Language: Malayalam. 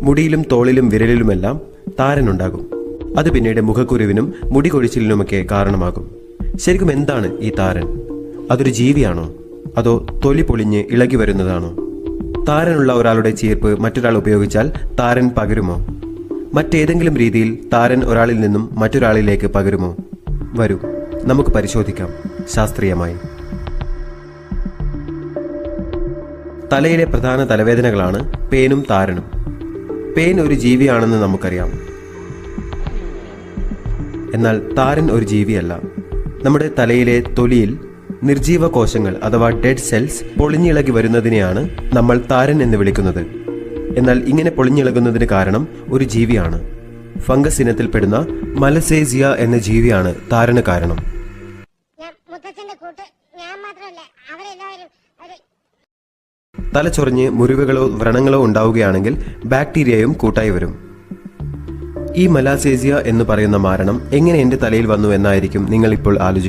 മുടിയിലും തോളിലും വിരലിലുമെല്ലാം താരനുണ്ടാകും. അത് പിന്നീട് മുഖക്കുരുവിനും മുടി കൊഴിച്ചിലിനുമൊക്കെ കാരണമാകും. ശരിക്കും എന്താണ് ഈ താരൻ? അതൊരു ജീവിയാണോ, അതോ തൊലി പൊളിഞ്ഞ് ഇളകി വരുന്നതാണോ? താരനുള്ള ഒരാളുടെ ചീർപ്പ് മറ്റൊരാൾ ഉപയോഗിച്ചാൽ താരൻ പകരുമോ? മറ്റേതെങ്കിലും രീതിയിൽ താരൻ ഒരാളിൽ നിന്നും മറ്റൊരാളിലേക്ക് പകരുമോ? വരൂ, നമുക്ക് പരിശോധിക്കാം ശാസ്ത്രീയമായി. തലയിലെ പ്രധാന തലവേദനകളാണ് പേനും താരനും. പേൻ ഒരു ജീവിയാണെന്ന് നമുക്കറിയാം. എന്നാൽ താരൻ ഒരു ജീവിയല്ല. നമ്മുടെ തലയിലെ തൊലിയിൽ നിർജീവ കോശങ്ങൾ അഥവാ ഡെഡ് സെൽസ് പൊളിഞ്ഞിളകി വരുന്നതിനെയാണ് നമ്മൾ താരൻ എന്ന് വിളിക്കുന്നത്. എന്നാൽ ഇങ്ങനെ പൊളിഞ്ഞിളകുന്നതിന് കാരണം ഒരു ജീവിയാണ്. ഫംഗസ് ഇനത്തിൽപ്പെടുന്ന മലസേസിയ എന്ന ജീവിയാണ് താരന് കാരണം. തലച്ചൊറിഞ്ഞ് മുറിവുകളോ വ്രണങ്ങളോ ഉണ്ടാവുകയാണെങ്കിൽ ബാക്ടീരിയയും കൂട്ടായി വരും. ഈ മലാസേസിയ എന്ന് പറയുന്ന മാരണം എങ്ങനെ എൻ്റെ തലയിൽ വന്നു എന്നായിരിക്കും നിങ്ങൾ ഇപ്പോൾ ആലോചിക്കുന്നത്.